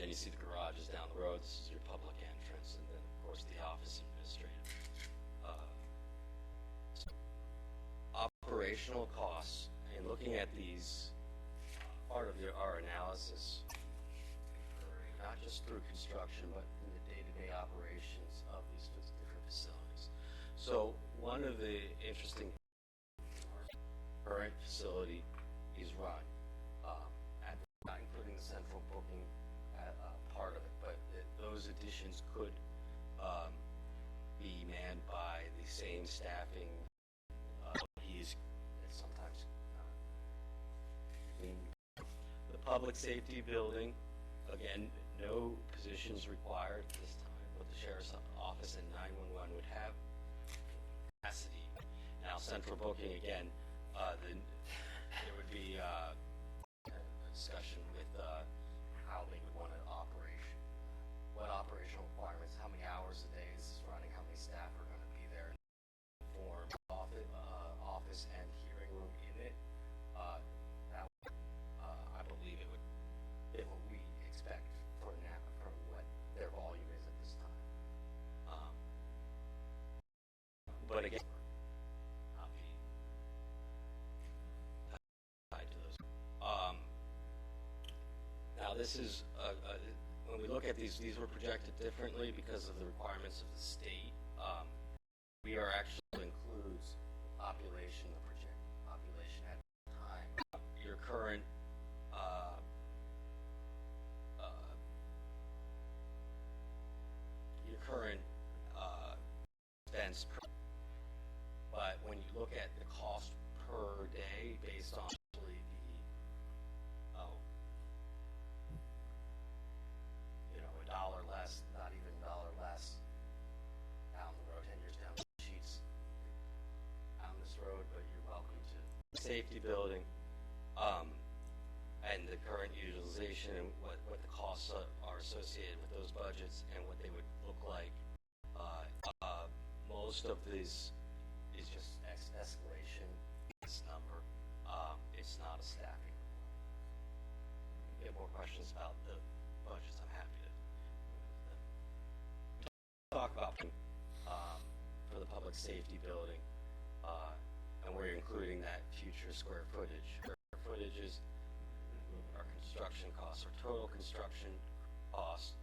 Then you see the garages down the road. This is your public entrance, and then of course the office administrative. So operational costs, and looking at these, part of our analysis, not just through construction, but in the day-to-day operations of these different facilities. So one of the interesting current facility is run, not including the central booking part of it, but those additions could be manned by the same staffing employees that sometimes the public safety building. Again, no positions required at this time, but the sheriff's office and 911 would have capacity. Now, central booking, again, there would be a discussion with how they would want to operate, what operational requirements, how many hours a day is this running, how many staff are going to be there, form office and hearing room in it. That I believe it would fit what we expect for now, from what their volume is at this time. But again, not be tied to those. Now this is when we look at these were projected differently because of the requirements of the state. We are actually includes population, the projected population at the time. Your current expense, but when you look at the cost per day based on the $1 less, not even $1 less down the road, 10 years down the sheets down this road, but you're welcome to safety building, and the current utilization and what the costs are associated with those budgets and what they would look like. Most of these is just escalation. This number, it's not a staffing. If you have more questions about the budgets, I'm happy to talk about for the public safety building, and we're including that future square footage. Square footages, our construction costs, our total construction costs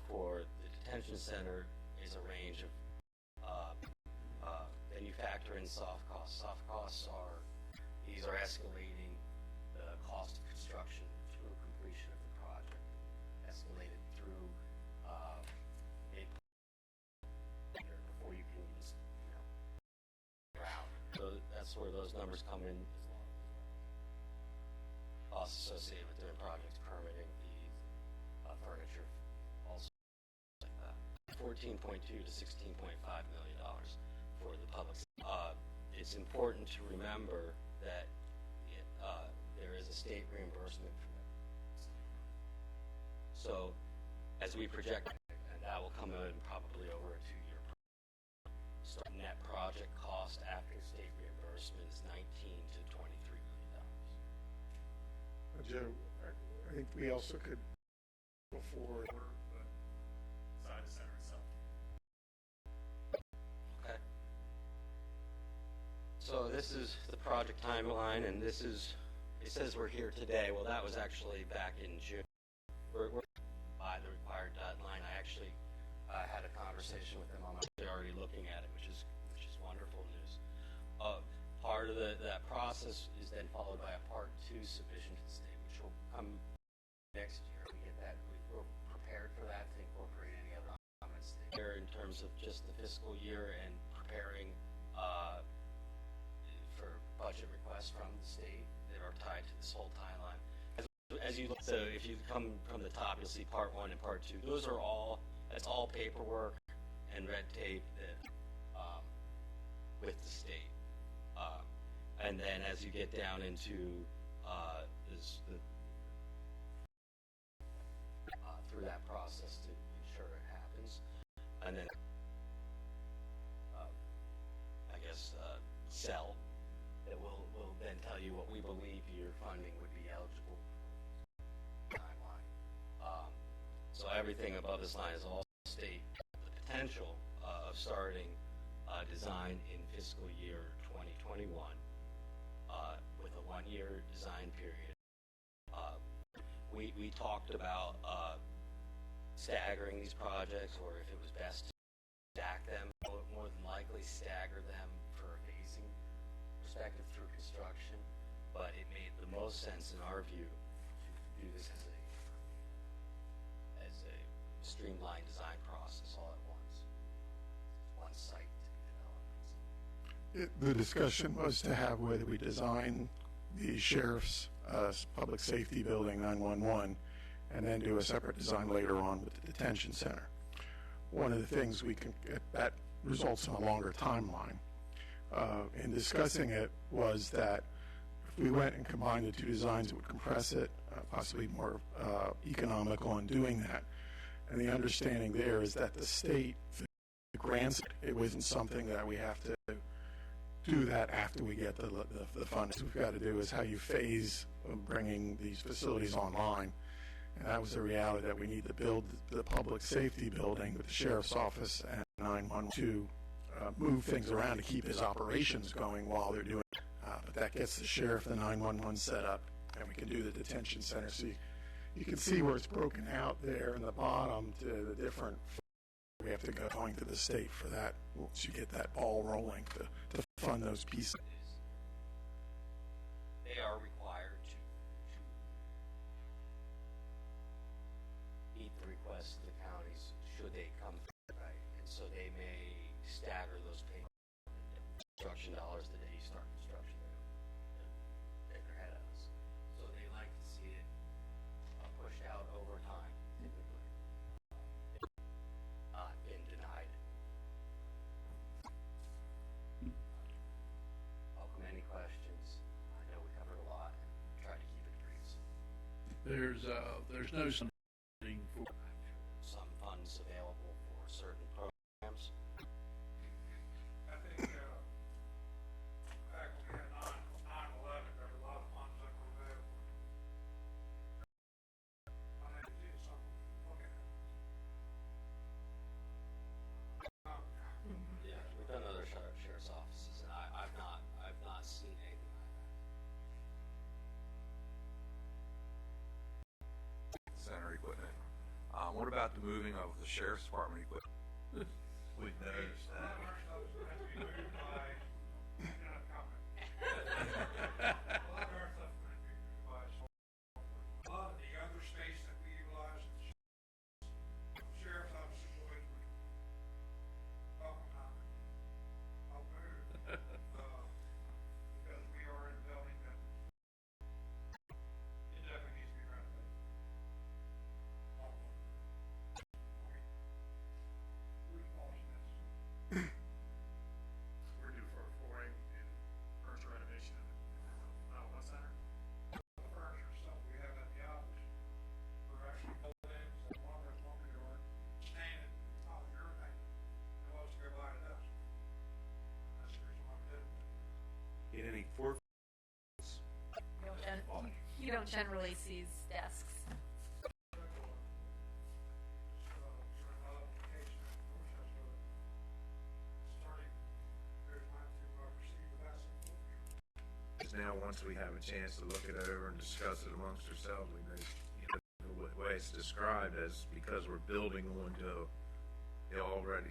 for the detention center is a range of. Then you factor in soft costs. Soft costs these are escalating the cost of construction through completion of the project, escalated through before you can use ground. So that's where those numbers come in. Costs associated with doing projects, permitting, fees, furniture, also like that. $14.2 to $16.5 million for the public. It's important to remember that there is a state reimbursement for that. So as we project, and that will come in probably over a 2-year period. So net project cost after state reimbursement is $19 to $23 million. Joe, I think we also could go forward. Side center itself. Okay. So this is the project timeline, and this is, it says we're here today. Well, that was actually back in June. We're by the required deadline. I actually had a conversation with them on they're already looking at it, which is wonderful news. Part of that process is then followed by a part 2 submission to the state, which will come next year. We get that. We're prepared for that to incorporate any other comments there in terms of just the fiscal year and preparing for budget requests from the state that are tied to this whole timeline. As you look, so if you come from the top, you'll see part 1 and part 2. Those are all, that's all paperwork and red tape that with the state. And then as you get down into through that process to ensure it happens, and then I guess cell that will then tell you what we believe your funding would be eligible timeline. So everything above this line is all state. The potential of starting design in fiscal year 2021 with a one-year design period. We talked about staggering these projects, or if it was best to stack them, more than likely stagger them for a phasing perspective through construction. But it made the most sense in our view to do this as a streamlined design process all at once. One site to develop. The discussion was to have whether we design the sheriff's public safety building 911 and then do a separate design later on with the detention center. One of the things we can get, that results in a longer timeline. In discussing it was that if we went and combined the two designs, it would compress it, possibly more economical in doing that. And the understanding there is that the state grants it. It wasn't something that we have to do that after we get the funds. What we've got to do is how you phase bringing these facilities online. And that was the reality, that we need to build the public safety building with the sheriff's office and 911 to move things around to keep his operations going while they're doing it. But that gets the sheriff, the 911 set up, and we can do the detention center. So you can see where it's broken out there in the bottom to the different. We have to go going to the state for that once you get that ball rolling to fund those pieces. They are required to meet the requests of the counties should they come through, right? And so they may stagger those payments, construction dollars the day you start construction. They're ahead of us. So they like to see it pushed out over time, typically. Not been denied. Welcome any questions. I know we covered a lot and tried to keep it brief. There's no funding for Some funds available for certain programs. I think, back when we had 9/11, there were a lot of funds that were available. I think it's something to look at. Yeah, we've done other sheriff's offices, and I've not seen anything like that. Center equipment. What about the moving of the sheriff's department equipment? We've noticed A lot that. of our stuff has to be moved by, comment. A lot of our stuff has to be moved by, a lot of the other space that we utilize, sheriff's office employees would welcome that. I'll move, because we are in a building that it definitely needs to be renovated. We're due for a flooring and furniture renovation in the 911 center. The furniture stuff we have at the office, we're actually buildings that one of us won't be doing, standing, urinating, and wants to go by to us. That's the reason why we did it. Get any fork? You don't generally see desks. Now, once we have a chance to look it over and discuss it amongst ourselves, we know, the way it's described as because we're building onto the already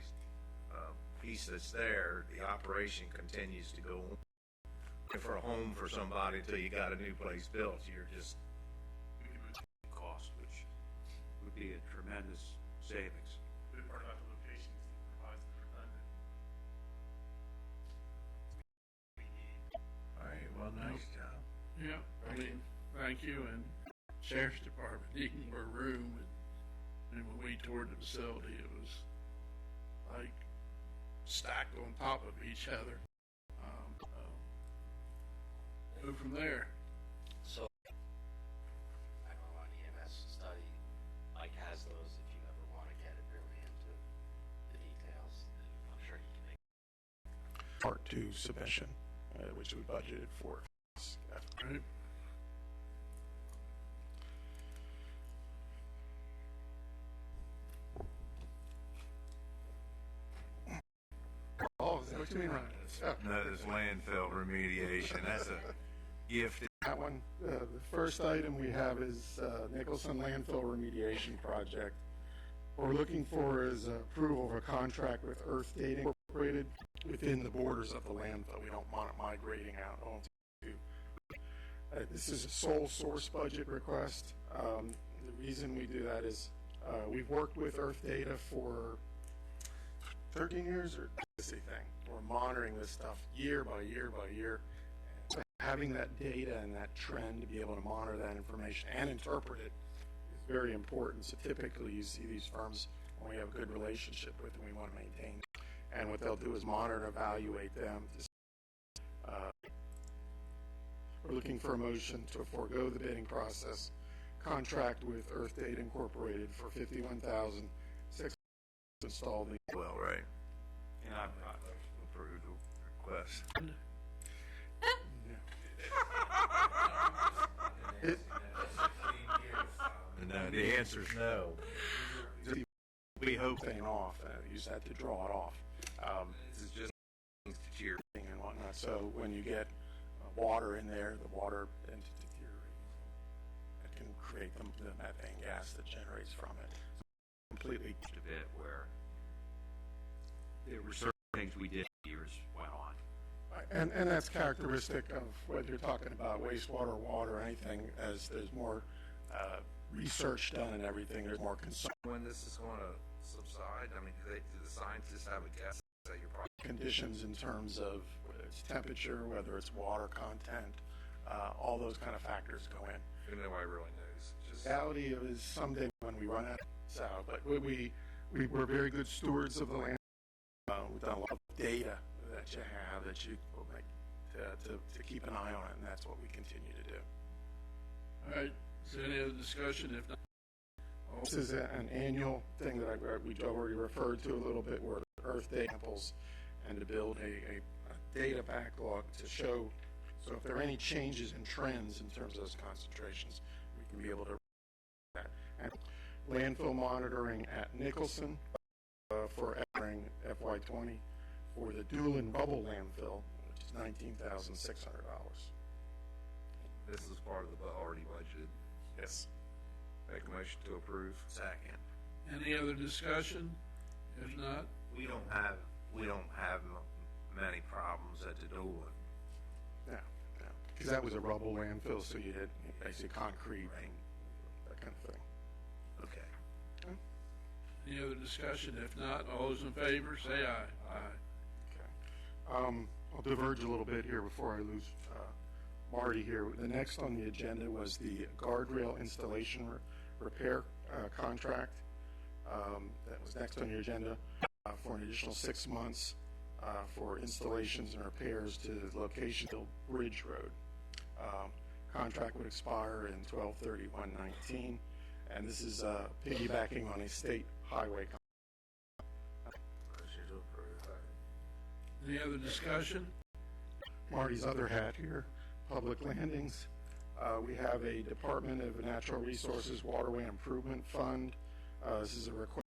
piece that's there, the operation continues to go on. And for a home for somebody until you got a new place built, you're just cost, which would be a tremendous savings. Good part about the location is it provides the redundant. All right, well, nice job. yeah. I mean, thank you. And sheriff's department needing more room. And when we toured the facility, it was like stacked on top of each other. Move from there. So, I don't know, an EMS study, Mike has those if you ever want to get it really into the details. I'm sure he can make. Part 2 submission, which we budgeted for. Right? between rhinos. No, this landfill remediation, that's a gift. That one, the first item we have is Nicholson Landfill Remediation Project. What we're looking for is approval of a contract with Earth Data Incorporated within the borders of the landfill. We don't want it migrating out onto. This is a sole source budget request. The reason we do that is we've worked with Earth Data for 13 years or this thing. We're monitoring this stuff year by year by year. So having that data and that trend to be able to monitor that information and interpret it is very important. So typically you see these firms when we have a good relationship with them, we want to maintain. And what they'll do is monitor and evaluate them. We're looking for a motion to forego the bidding process, contract with Earth Data Incorporated for $51,600 to install the. Well, right. And I've approved the request. No, the answer's no. We hope paying off. You just had to draw it off. This is just to cheer. And whatnot. So when you get water in there, the water ends up deteriorating. It can create the methane gas that generates from it. Completely. A bit where there were certain things we did years went on. And that's characteristic of whether you're talking about wastewater, water, or anything. As there's more research done and everything, there's more concern. When this is going to subside, I mean, do the scientists have a guess at your problem? Conditions in terms of whether it's temperature, whether it's water content, all those kind of factors go in. Nobody really knows. Just The reality is someday when we run out of south, but we're very good stewards of the land. We've done a lot of data that you have that you will make to keep an eye on it, and that's what we continue to do. All right, is there any other discussion? If not, This is an annual thing that we already referred to a little bit, where Earth Data samples and to build a data backlog to show. So if there are any changes in trends in terms of those concentrations, we can be able to that. And landfill monitoring at Nicholson for entering FY20 for the Doolin Bubble landfill, which is $19,600. this is part of the already budgeted. Yes. Make a motion to approve. Second. any other discussion? If not, We don't have many problems at the Doolin. Yeah, because that was a rubble landfill, so you had basically concrete and that kind of thing. Okay. any other discussion? If not, all those in favor, say aye. Aye. Okay. I'll diverge a little bit here before I lose Marty here. The next on the agenda was the guardrail installation repair contract. That was next on your agenda for an additional 6 months for installations and repairs to the location of Bridge Road. Contract would expire in 12/31/19, and this is piggybacking on a state highway contract. Motion to approve. Any other discussion? Marty's other hat here, public landings. We have a Department of Natural Resources Waterway Improvement Fund. This is a request.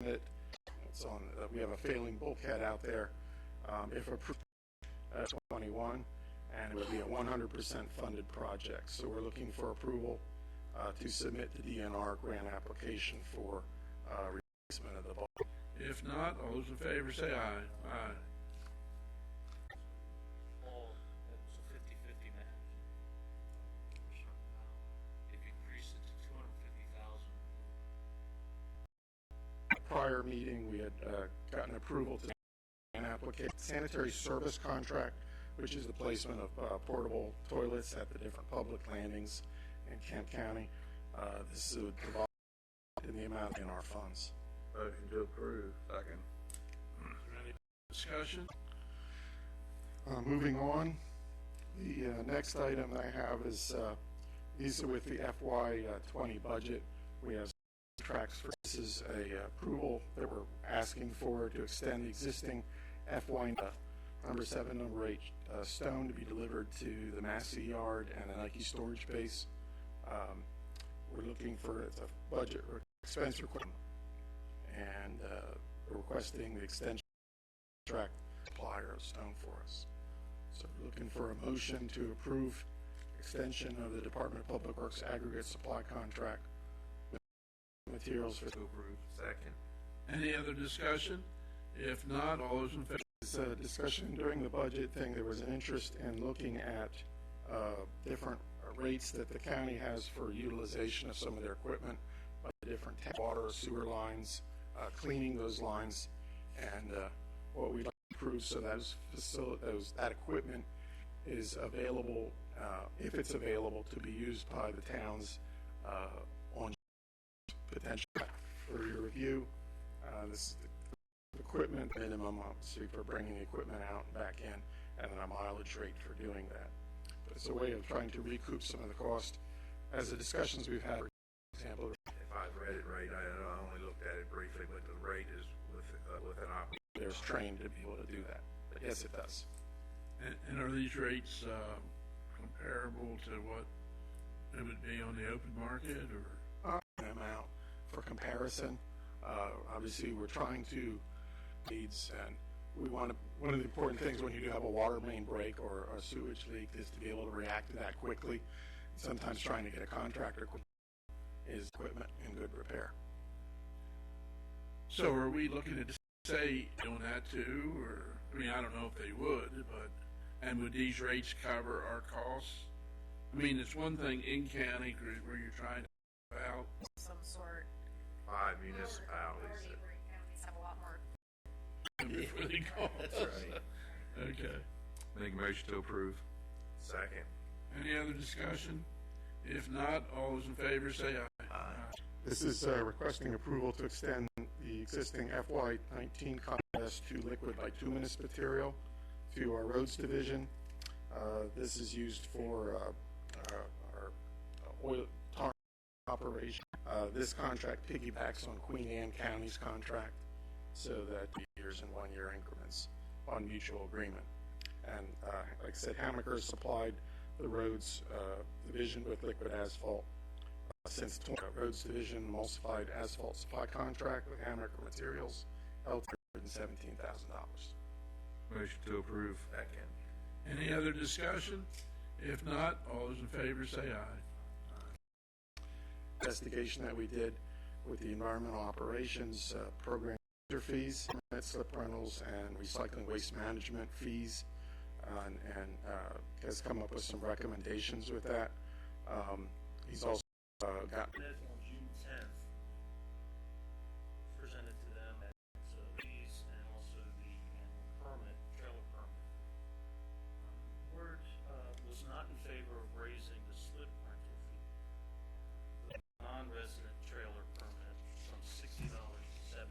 It's on. We have a failing bulkhead out there. If approved, 21, and it would be a 100% funded project. So we're looking for approval to submit the DNR grant application for replacement of the bulkhead. If not, all those in favor, say aye. Aye. Paul, that was a 50-50 match. If you increase it to 250,000. Prior meeting, we had gotten approval to an application sanitary service contract, which is the placement of portable toilets at the different public landings in Kent County. This would provide in the amount in our funds. Motion to approve. Second. Is there any discussion? Moving on, the next item I have is these are with the FY20 budget. We have tracks for this is a approval that we're asking for to extend the existing FY number 7, number 8 stone to be delivered to the Massey Yard and the Nike storage base. We're looking for it's a budget expense requirement, and we're requesting the extension track supplier of stone for us. So we're looking for a motion to approve extension of the Department of Public Works aggregate supply contract with materials for. Second. Any other discussion? If not, all those in favor? This discussion during the budget thing, there was an interest in looking at different rates that the county has for utilization of some of their equipment by the different water, sewer lines, cleaning those lines, and what we'd like to prove so that equipment is available, if it's available, to be used by the towns on potential for your review. This is the equipment minimum, obviously, for bringing the equipment out and back in, and then a mileage rate for doing that. But it's a way of trying to recoup some of the cost. As the discussions we've had, for example, If I read it right, I only looked at it briefly, but the rate is with an option. there's trained to be able to do that. But yes, it does. And are these rates comparable to what it would be on the open market, or? Amount for comparison. Obviously, we're trying to needs, and we want to. One of the important things when you do have a water main break or a sewage leak is to be able to react to that quickly. Sometimes trying to get a contractor is equipment in good repair. So are we looking at, say, doing that too, or, I mean, I don't know if they would, but, and would these rates cover our costs? I mean, it's one thing in county where you're trying to help out. Some sort. 5 municipalities. Our neighboring counties have a lot more. Before they call us. That's right. Okay. Make a motion to approve. Second. Any other discussion? If not, all those in favor say aye. Aye. This is requesting approval to extend the existing FY19 contest to liquid bituminous material to our roads division. This is used for our oil tar operation. This contract piggybacks on Queen Anne County's contract, so that years and 1 year increments on mutual agreement. And like I said, Hammaker supplied the roads division with liquid asphalt since the roads division emulsified asphalt supply contract with Hammaker Materials held $117,000. Motion to approve. Second. Any other discussion? If not, all those in favor say aye. Investigation that we did with the environmental operations program fees, slip rentals, and recycling waste management fees, and has come up with some recommendations with that. He's also got On June 10th, presented to them as fees and also the annual permit, trailer permit. Board was not in favor of raising the slip rental fee, the non-resident trailer permit from $60 to $75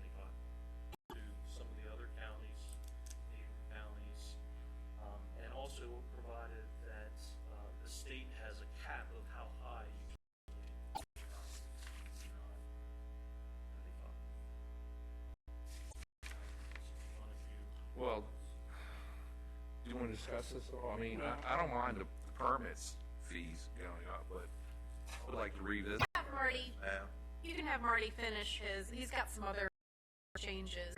to some of the other counties, neighboring counties, and also provided that the state has a cap of how high you can. Well, do you want to discuss this at all? I mean, I don't mind the permits fees going up, but I would like to revisit. Have Marty, Now, you can have Marty finish he's got some other changes.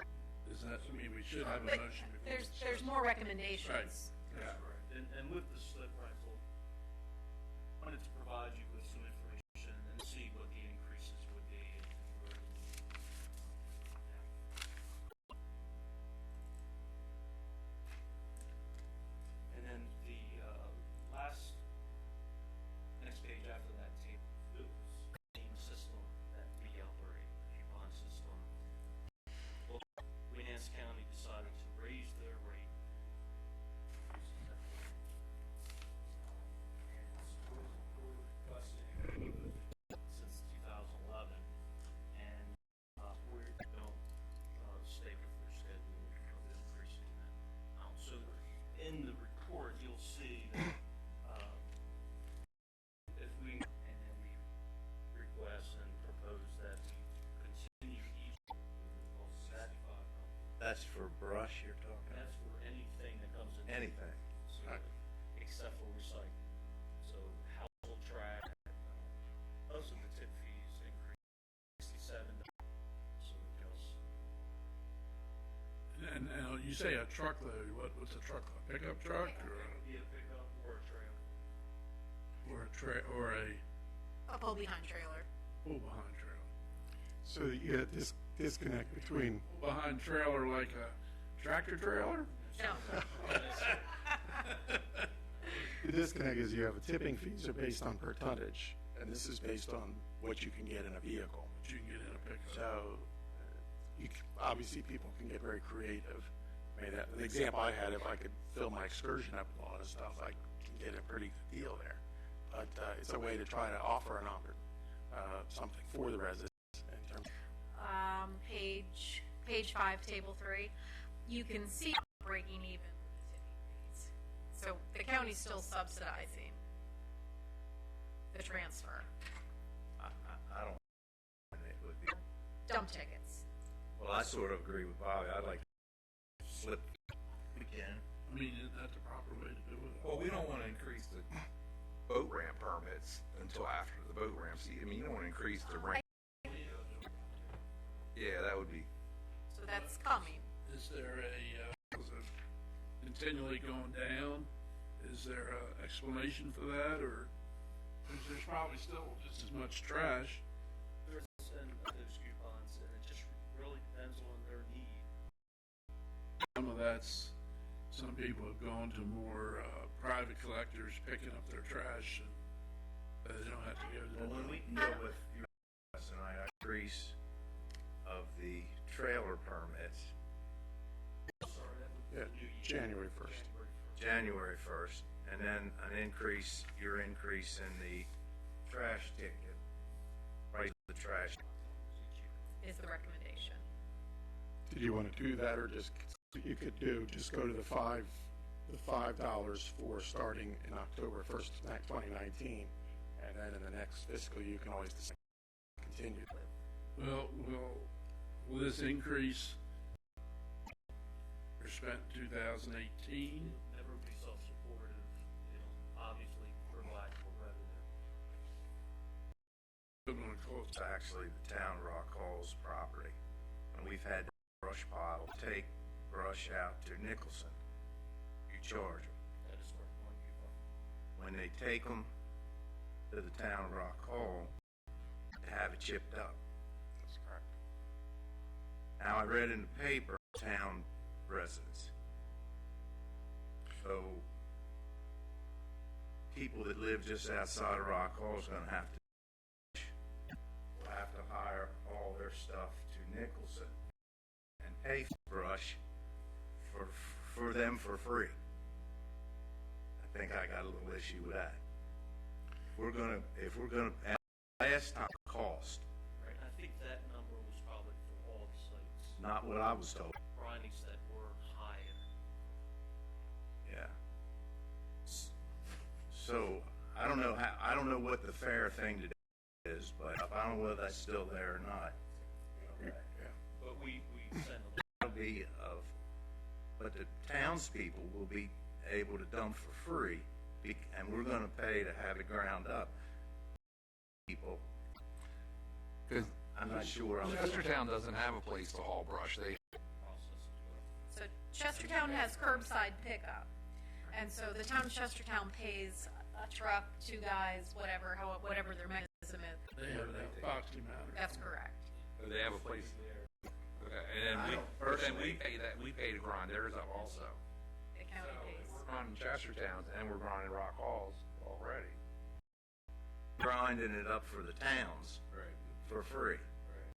Is that, I mean, we should have a But motion before. there's more recommendations. Yeah. And with the slip rental, I wanted to provide you with some information and see what the increases would be if you were. And then the next page after that table, it was the same system that we operate, coupon system. Well, Queen Anne's County decided to raise their rate. Since 2011, and we don't stay with their schedule of increasing that amount. So in the report, you'll see that if we, and then we request and propose that we continue each with satisfied. that's for brush you're talking about? That's for anything that comes in. Anything. So, except for recycling. So household trash, most of the tip fees increase $67. So it goes. And you say a truckload, what's a truckload? Pickup truck Be a pickup or a trailer. or A pull behind trailer. pull behind trailer? So you get this disconnect between, Pull behind trailer like a tractor trailer? No. the disconnect is you have a tipping fees are based on per tonnage, and this is based on what you can get in a vehicle. That you can get in a pickup. So, obviously, people can get very creative. I mean, the example I had, if I could fill my excursion up with a lot of stuff, I can get a pretty good deal there. But it's a way to try to offer something for the residents in terms. Page 5, table 3. You can see breaking even with the tipping fees. So the county's still subsidizing the transfer. I don't, it would be, Dump tickets. well, I sort of agree with Bobby. I'd like to slip again. I mean, isn't that the proper way to do it? Well, we don't want to increase the boat ramp permits until after the boat ramp season. I mean, you don't want to increase the ramp. Yeah, that would be. So that's coming. Is there is it continually going down? Is there an explanation for that, or is there's probably still just as much trash? There's and those coupons, and it just really depends on their need. Some of that's, some people have gone to more private collectors picking up their trash, and they don't have to go to the. Well, when we can go with your tonight, increase of the trailer permits, Yeah, January 1st. January 1st, and then your increase in the trash ticket, right, the trash. Is the recommendation. Did you want to do that, or just just go to the $5 for starting in October 1st, 2019, and then in the next fiscal you can always continue. Well, will this increase are spent in 2018? Never be self-supportive, obviously provide for revenue. It's actually the town of Rock Hall's property, and we've had the brush pile take brush out to Nicholson. You charge them. That is where one coupon. When they take them to the town of Rock Hall, to have it chipped up. That's correct. Now, I read in the paper, town residents. So, people that live just outside of Rock Hall is gonna have to hire all their stuff to Nicholson and pay for brush for them for free. I think I got a little issue with that. If we're gonna, at last time cost, Right, I think that number was probably for all the sites. not what I was told. Briney said were higher. Yeah. So, I don't know what the fair thing to do is, but I don't know whether that's still there or not. Yeah. But we send a That'll be but the townspeople will be able to dump for free, and we're gonna pay to have it ground up. People, Because I'm not sure. Chestertown doesn't have a place to haul brush. They process as well. So Chestertown has curbside pickup. And so the town of Chestertown pays a truck, 2 guys, whatever their mechanism is. They have it at Foxy Manor. That's correct. they have a place. Okay, and I then don't but then personally- we pay that. We pay to grind theirs up also. The county pays. We're grinding Chestertowns and we're grinding Rock Halls already. Grinding it up for the towns for free.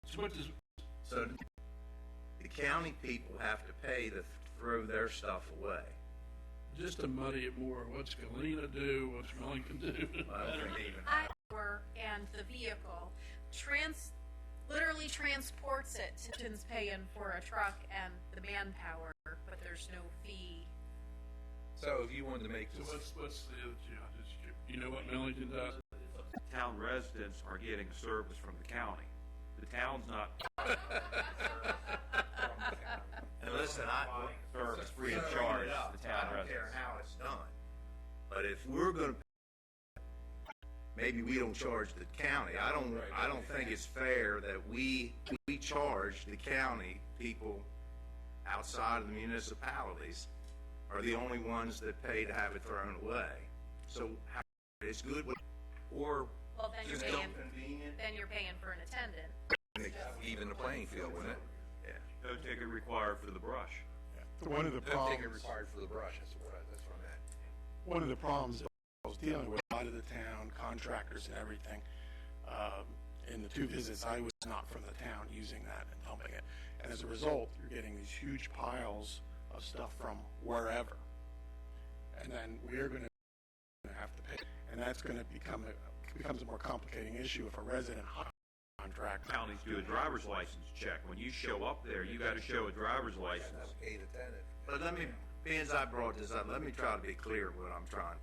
So what does, So the county people have to pay to throw their stuff away. just to muddy it more, what's Galena do, what's Millington do? I don't think even. And the vehicle literally transports it. Tipton's paying for a truck and the manpower, but there's no fee. So if you wanted to make So this, what's the other two? You know what Millington does? Town residents are getting a service from the county. The town's not And listen, service free of charge, the town I don't care residents. how it's done. But if we're gonna, maybe we don't charge the county. I don't think it's fair that we charge the county people outside of the municipalities are the only ones that pay to have it thrown away. So how, it's good with, or Well, then you're just paying, convenient. then you're paying for an attendant. Even the playing field, wouldn't it? Yeah. No ticket required for the brush. One of the No ticket problems, required for the brush, that's what I meant. one of the problems that I was dealing with, a lot of the town contractors and everything, in the 2 visits, I was not from the town using that and dumping it. And as a result, you're getting these huge piles of stuff from wherever. And then we're gonna have to pay, and that's gonna becomes a more complicating issue if a resident contract. Counties do a driver's license check. When you show up there, you gotta show a driver's license. Paid attendant. But let me, being as I brought this up, let me try to be clear what I'm trying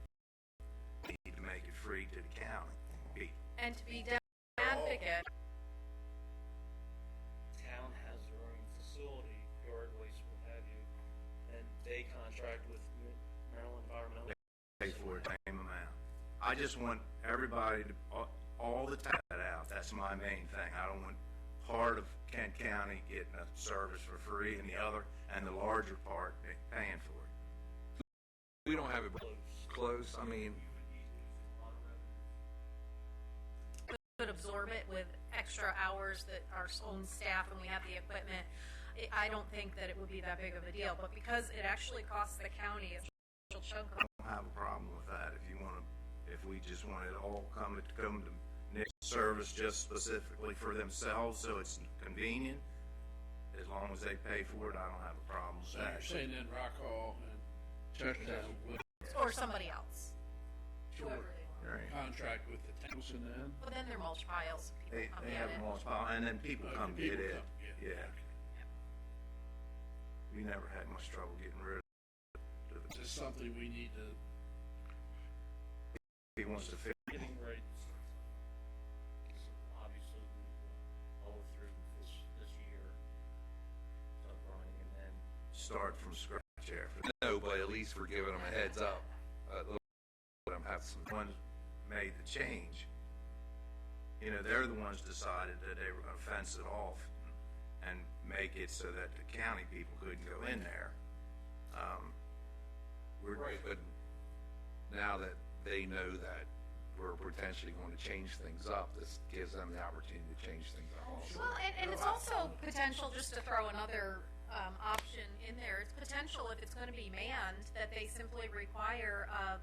to need to make it free to the county. And to be advocate, Town has their own facility, yard waste, what have you, and they contract with Maryland Environmental. Pay for it, same amount. I just want everybody to, all the time out. That's my main thing. I don't want part of Kent County getting a service for free and the other, and the larger part paying for it. We don't have it close, I mean, could absorb it with extra hours that our own staff and we have the equipment. I don't think that it would be that big of a deal, but because it actually costs the county a substantial chunk of I don't have a problem with that. If you want to, if we just want it all come to Nick's service just specifically for themselves, so it's convenient, as long as they pay for it, I don't have a problem with So that. you're saying then Rock Hall and Churchtown would or somebody else. Whoever they want. Right. contract with the towns and then? But then they're mulch piles. They People come have get them it. all spot, and then people Okay, come get people it. come get it. Yeah. We never had much trouble getting rid of it. Is this something we need to, He wants to fix it. Getting rates. So obviously, we follow through this year, start running, and then Start from scratch after. no, but at least we're giving them a heads up. Let them have some, One made the change. You know, they're the ones decided that they were gonna fence it off and make it so that the county people couldn't go in there. We're right, but now that they know that we're potentially going to change things up, this gives them the opportunity to change things up also. Well, and it's also potential, just to throw another option in there, it's potential if it's going to be manned, that they simply require a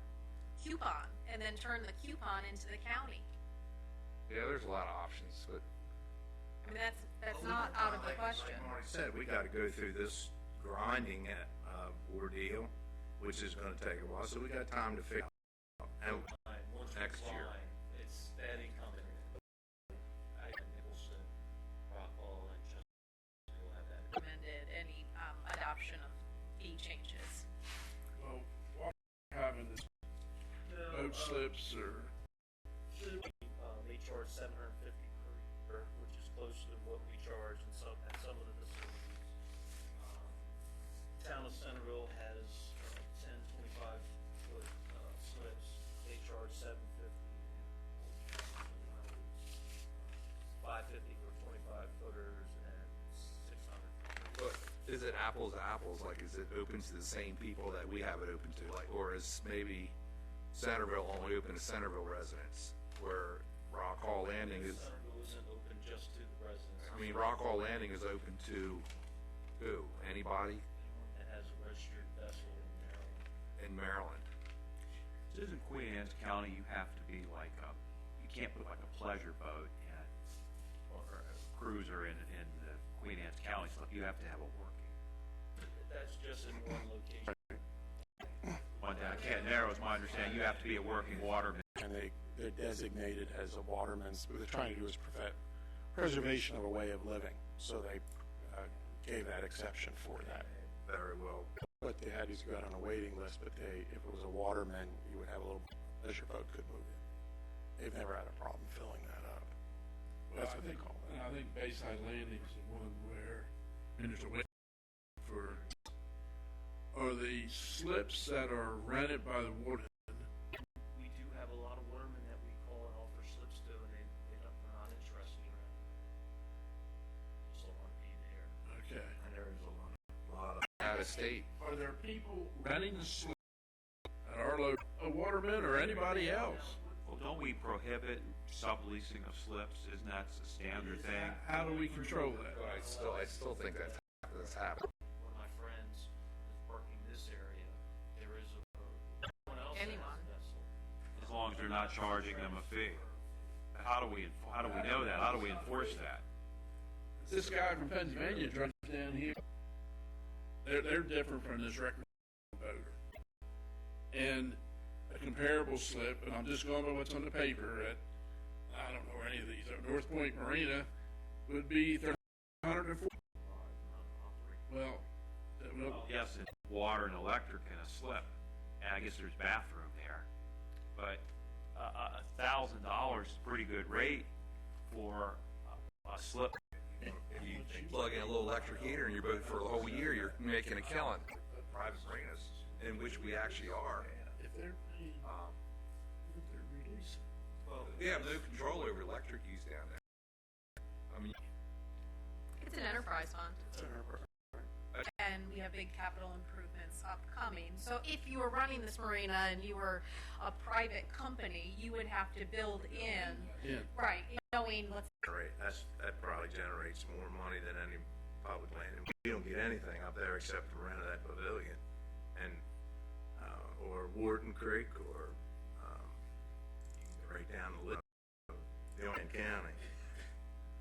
coupon and then turn the coupon into the county. Yeah, there's a lot of options, but I mean, that's not out of the question. Like Marty said, we gotta go through this grinding ordeal, which is gonna take a while, so we got time to figure out. And once we Next year. line, it's steady coming in. I think Nicholson, Rockwall, and Chesterfield will have that. Recommended any adoption of fee changes. well, what having this boat slips or, They charge $750 per year, which is close to what we charge at some of the facilities. Town of Centerville has 10, 25-foot slips. They charge $750. $550 for 25-footers and $600. But is it apples to apples? Like, is it open to the same people that we have it open to? Like, or is maybe Centerville only open to Centerville residents, where Rock Hall Landing is? Centerville isn't open just to the residents. I mean, Rock Hall Landing is open to who? Anybody Anyone that has a registered vessel in Maryland. in Maryland? In Queen Anne's County, you have to be like you can't put like a pleasure boat or a cruiser in the Queen Anne's County stuff. You have to have a working. That's just in one location. One down at Cat Narrows, my understanding, you have to be a working waterman. And they're designated as a waterman's, what they're trying to do is preservation of a way of living, so they gave that exception for that. very well, But they had to go out on a waiting list, but if it was a waterman, you would have a little pleasure boat could move in. They've never had a problem filling that up. well, That's what they call it. I think Bayside Landing is the one where, and there's a way for, are the slips that are rented by the water. We do have a lot of watermen that we call and offer slips to, and they're not interested in it. Just don't want to be there. Okay. and there's a lot of state. Are there people renting the slip at our local, watermen or anybody else? Well, don't we prohibit subleasing of slips? Isn't that a standard thing? How do we control that? But I still think that's happening. One of my friends is parking this area, there is someone else that has Anyone. a vessel. As long as they're not charging them a fee. How do we know that? How do we enforce that? This guy from Pennsylvania drives down here. They're different from this recreational boater. And a comparable slip, and I'm just going by what's on the paper at, I don't know where any of these are, North Point Marina would be $140. Well, Yes, it's water and electric in a slip, and I guess there's bathroom there. But $1,000 is a pretty good rate for a slip. You plug in a little electric heater in your boat for the whole year, you're making a killing. Private marinas, in which we actually are. if they're paying, if they're releasing. Well, we have no control over electric use down there. I mean, It's an enterprise fund. And we have big capital improvements upcoming. So if you were running this marina and you were a private company, you would have to build in, Yeah. right, knowing, let's That probably generates more money than any public land. And we don't get anything up there except the rent of that pavilion, and or Warden Creek, or right down the list, Dillon County.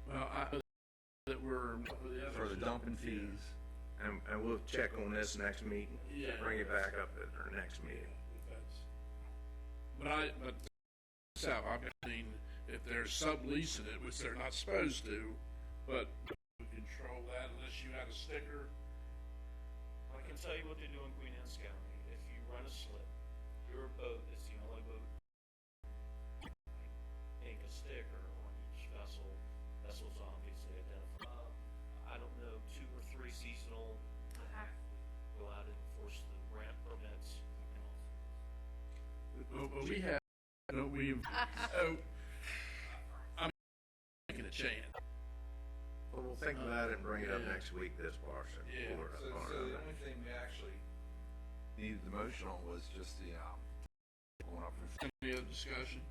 Well, I know that we're for the dumping fees. And we'll check on this next meeting. Yeah. Bring it back up at our next meeting. But Sal, I've seen if they're subleasing it, which they're not supposed to, but we control that unless you had a sticker. I can tell you what they do in Queen Anne's County. If you run a slip, your boat is the only boat. Ink a sticker on each vessel. Vessels obviously identified. I don't know, 2 or 3 seasonal go out and enforce the grant permits. But we have, don't we? So, I'm taking a chance. Well, we'll think about it and bring it up next week, this portion. Yeah. So the only thing we actually needed the motion on was just the, going up for. Any other discussion?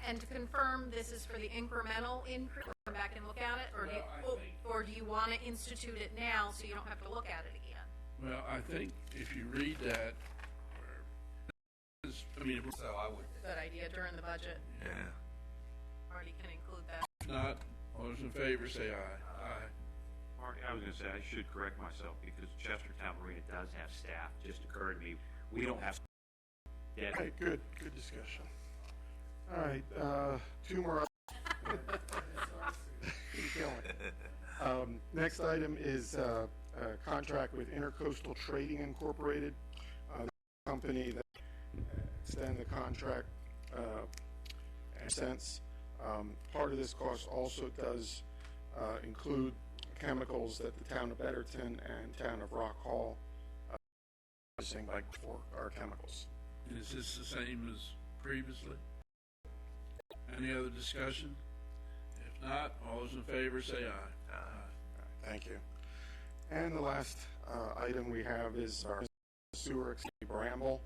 and to confirm, this is for the incremental increase, come back and look at it, or do you, Well, I think- or do you want to institute it now so you don't have to look at it again? Well, I think if you read that, I mean, if So I would. Good idea during the budget, Yeah. already can include that. not, all those in favor say aye. Aye. Mark, I was gonna say, I should correct myself, because Chestertown Marina does have staff, just occurred to me, we don't have. All right, good discussion. All right, 2 more. Keep going. Next item is a contract with Intercoastal Trading Incorporated, the company that extend the contract in a sense. Part of this cost also does include chemicals that the town of Betterton and town of Rock Hall using like for our chemicals. Is this the same as previously? Any other discussion? If not, all those in favor say aye. Thank you. And the last item we have is our sewer Bramble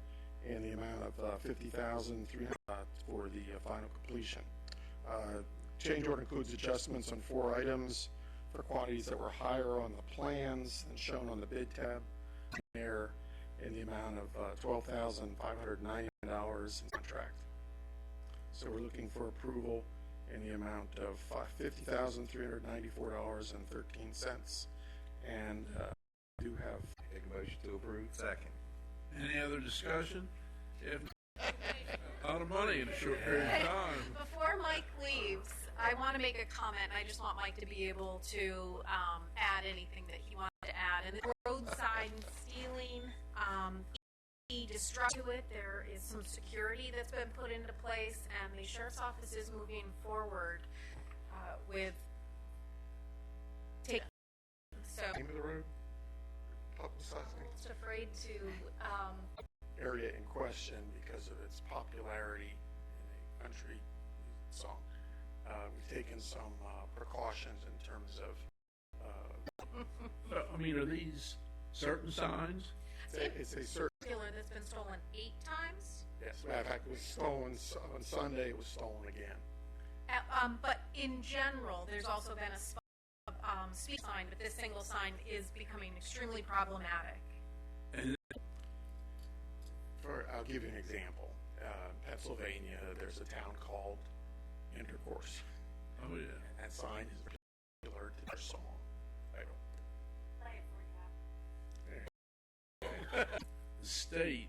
in the amount of $50,300 for the final completion. Change order includes adjustments on 4 items for quantities that were higher on the plans than shown on the bid tab. There in the amount of $12,590 in contract. So we're looking for approval in the amount of $50,394.13. And we do have Make a motion to approve. Second. Any other discussion? If a lot of money in a short period of time. Before Mike leaves, I want to make a comment. I just want Mike to be able to add anything that he wanted to add. And the roadside stealing, he destructed it. There is some security that's been put into place, and the sheriff's office is moving forward with taking. So, name of the road, publicizing just afraid to. area in question because of its popularity in a country song. We've taken some precautions in terms of I mean, are these certain signs? It's a certain, Dealer that's been stolen 8 times. yes, matter of fact, it was stolen on Sunday, it was stolen again. But in general, there's also been a speed sign, but this single sign is becoming extremely problematic. And I'll give you an example. Pennsylvania, there's a town called Intercourse. oh yeah, And that sign is particular to their song. the state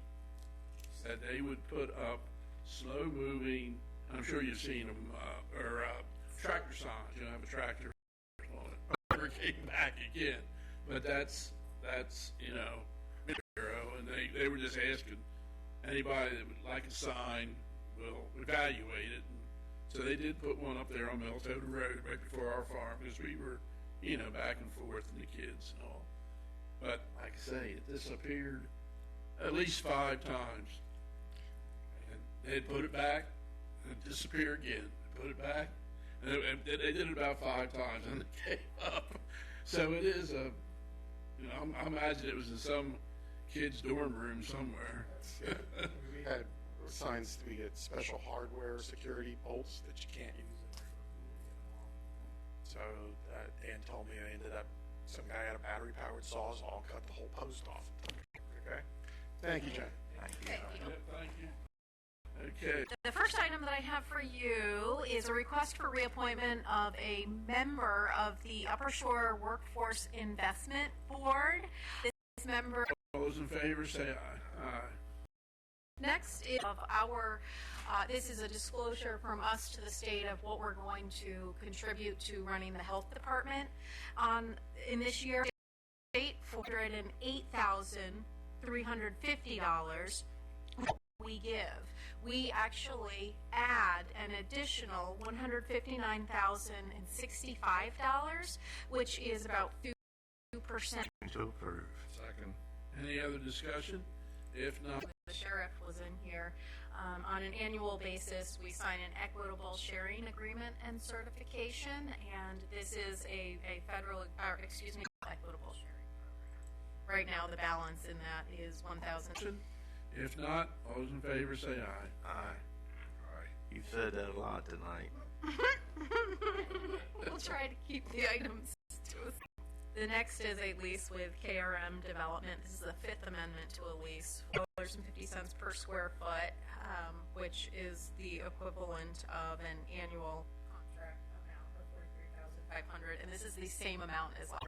said they would put up slow-moving. I'm sure you've seen them, tractor signs. You know, have a tractor on it. Never came back again. But that's and they were just asking anybody that would like a sign, we'll evaluate it. And so they did put one up there on Meltoda Road right before our farm because we were, back and forth and the kids and all. But like I say, it disappeared at least 5 times. And they'd put it back and disappear again. Put it back. And they did it about 5 times and they gave up. So it is I imagine it was in some kid's dorm room somewhere. We had signs, we get special hardware security bolts that you can't use. So Dan told me I ended up, some guy had a battery powered sawzall and cut the whole post off. Okay? Thank you, Jen. Thank you. Yeah, thank you. Okay. The first item that I have for you is a request for reappointment of a member of the Upper Shore Workforce Investment Board. This member. All those in favor say aye. Aye. Next is of our, this is a disclosure from us to the state of what we're going to contribute to running the health department. In this year, state $408,350 we give. We actually add an additional $159,065, which is about 2%. To approve. Second. Any other discussion? If not, The sheriff was in here. On an annual basis, we sign an equitable sharing agreement and certification, and this is a federal, equitable sharing program. Right now, the balance in that is $1,000. if not, all those in favor say aye. Aye. You said that a lot tonight. We'll try to keep the items to us. The next is a lease with KRM Development. This is the 5th amendment to a lease, $4.50 per square foot, which is the equivalent of an annual contract amount of $43,500, and this is the same amount as last.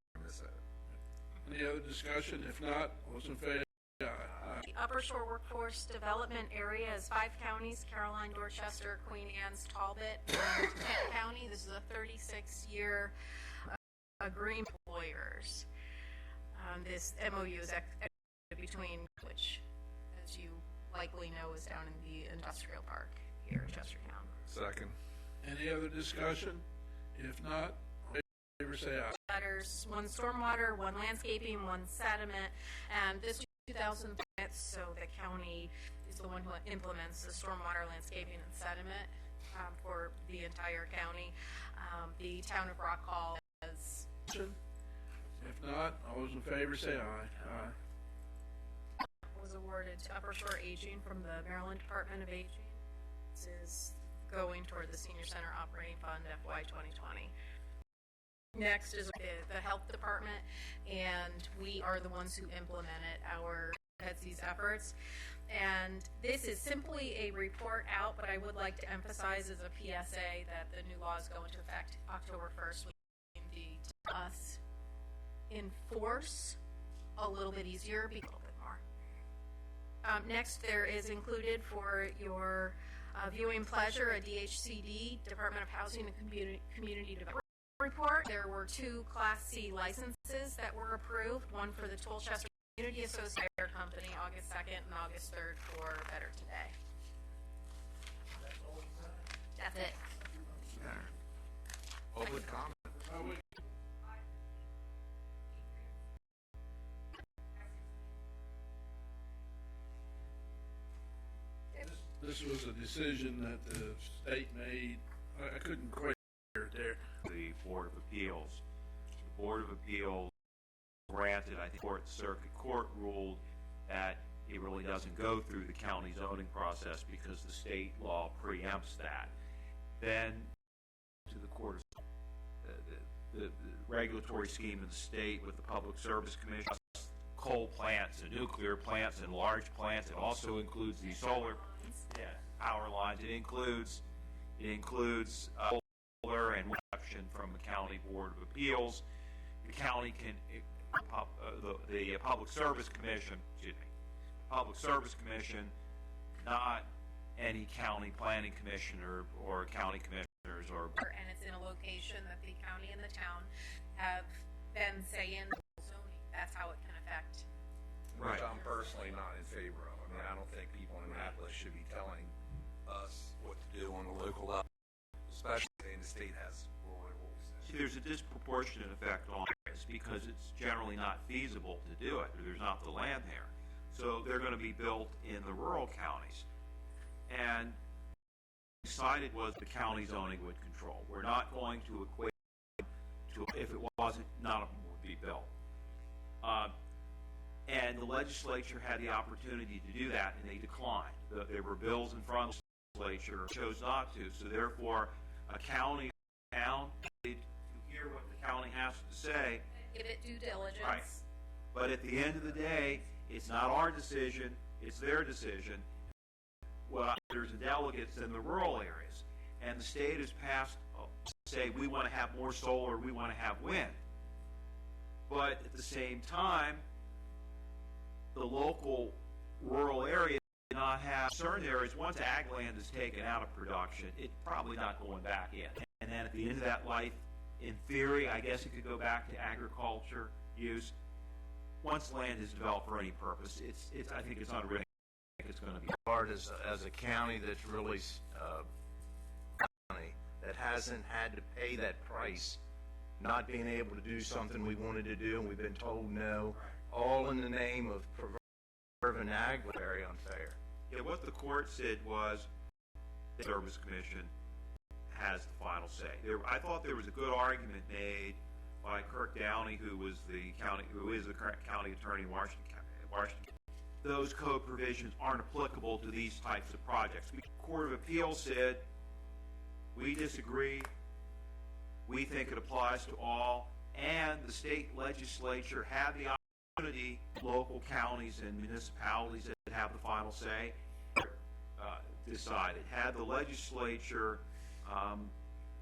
Any other discussion? If not, all those in favor say aye. The Upper Shore Workforce Development Area is 5 counties: Caroline, Dorchester, Queen Anne's, Talbot, and Kent County. This is a 36-year agreement with employers. This MOU is between, which, as you likely know, is down in the industrial park here in Chestertown. Second. Any other discussion? If not, all in favor say aye. Letters, 1 stormwater, 1 landscaping, 1 sediment, and this 2000 permits, so the county is the one who implements the stormwater, landscaping, and sediment for the entire county. The town of Rock Hall has. If not, all those in favor say aye. Aye. Was awarded to Upper Shore Aging from the Maryland Department of Aging. This is going toward the Senior Center Operating Fund FY 2020. Next is the Health Department, and we are the ones who implement it. Our heads these efforts. And this is simply a report out, but I would like to emphasize as a PSA that the new laws go into effect October 1st. Us enforce a little bit easier, be a little bit more. Next, there is included for your viewing pleasure a DHCD, Department of Housing and Community Development report. There were 2 Class C licenses that were approved, one for the Toolchester Community Association Company, August 2nd and August 3rd for Better Today. That's it. Public comment. This was a decision that the state made. I couldn't quite hear it there. The Board of Appeals. The Board of Appeals granted, I think the Circuit Court ruled that it really doesn't go through the county zoning process because the state law preempts that. Then to the court, the regulatory scheme of the state with the Public Service Commission, coal plants and nuclear plants and large plants. It also includes the solar power lines. It includes solar and production from the County Board of Appeals. The county can, the Public Service Commission, Public Service Commission, not any county planning commissioner or county commissioners or. And it's in a location that the county and the town have been, say, in zoning. That's how it can affect. Which I'm personally not in favor of. I mean, I don't think people in Annapolis should be telling us what to do on the local level, especially in the state has rules. See, there's a disproportionate effect on this because it's generally not feasible to do it. There's not the land there. So they're going to be built in the rural counties. And decided was the county zoning would control. We're not going to equate to, if it wasn't, none of them would be built. And the legislature had the opportunity to do that, and they declined. There were bills in front of the legislature, chose not to. So therefore, a county town to hear what the county has to say. Give it due diligence. Right. But at the end of the day, it's not our decision, it's their decision. Well, there's delegates in the rural areas, and the state has passed, say, we want to have more solar, we want to have wind. But at the same time, the local rural area did not have certain areas. Once ag land is taken out of production, it's probably not going back in. And then at the end of that life, in theory, I guess it could go back to agriculture use. Once land is developed for any purpose, I think it's unrealistic. It's going to be hard as a county that's really county that hasn't had to pay that price, not being able to do something we wanted to do, and we've been told no, all in the name of preserving ag. Very unfair. Yeah, what the court said was the Service Commission has the final say. I thought there was a good argument made by Kirk Downey, who is the current county attorney in Washington. Those code provisions aren't applicable to these types of projects. The Court of Appeals said, we disagree, we think it applies to all, and the state legislature had the opportunity, local counties and municipalities that have the final say, decided. Had the legislature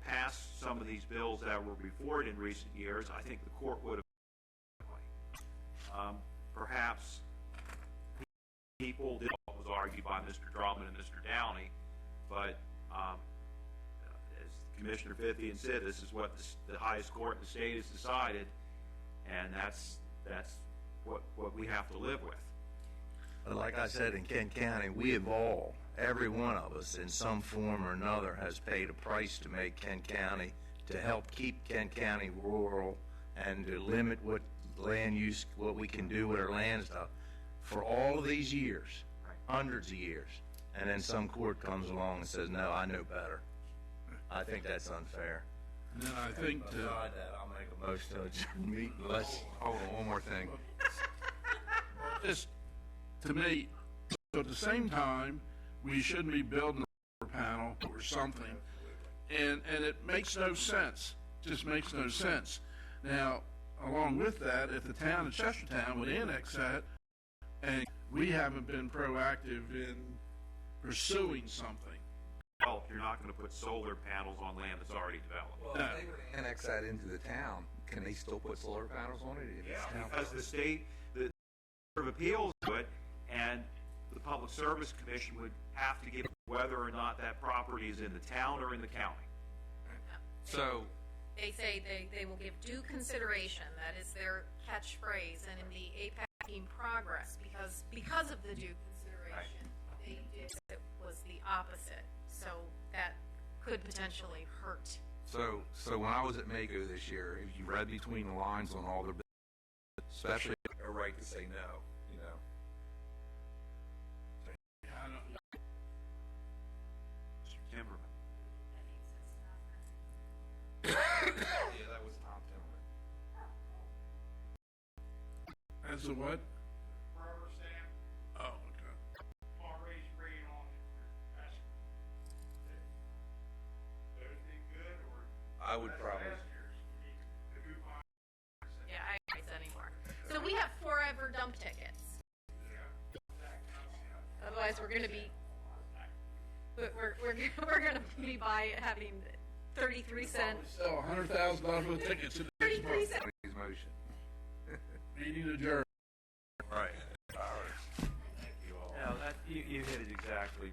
passed some of these bills that were before it in recent years, I think the court would have perhaps people did what was argued by Mr. Drummond and Mr. Downey, but as Commissioner Fithian said, this is what the highest court in the state has decided, and that's what we have to live with. But like I said, in Kent County, we have all, every one of us, in some form or another, has paid a price to make Kent County, to help keep Kent County rural, and to limit what land use, what we can do with our land stuff. For all of these years, hundreds of years, and then some court comes along and says, no, I know better. I think that's unfair. And then I think Beside that, I'll make a motion to adjourn the meeting. Let's hold on, one more thing. just to me, so at the same time, we shouldn't be building a solar panel or something, and it makes no sense. Just makes no sense. Now, along with that, if the town of Chestertown would annex that, and we haven't been proactive in pursuing something. Well, you're not going to put solar panels on land that's already developed. Well, if they would annex that into the town, can they still put solar panels on it? If it's town? Because the state, the Court of Appeals do it, and the Public Service Commission would have to give whether or not that property is in the town or in the county. So, They say they will give due consideration. That is their catchphrase. And in the APAC team progress, because of the due consideration, they did it was the opposite. So that could potentially hurt. so when I was at Mako this year, if you read between the lines on all their bills, especially a right to say no, you know. Timberman. Yeah, that was Tom Tillman. It's a what? Rubber stamp, Oh, okay. already sprayed on it. That's, those be good, or? I would probably, Last year's, the coupon. Yeah, I don't use anymore. So we have forever dump tickets. Otherwise, we're gonna be, we're gonna be having 33-cent, Sell $100,000 worth of tickets in the next 33 month. cent. his motion. Meeting adjourned. Right. Yeah, that, you hit it exactly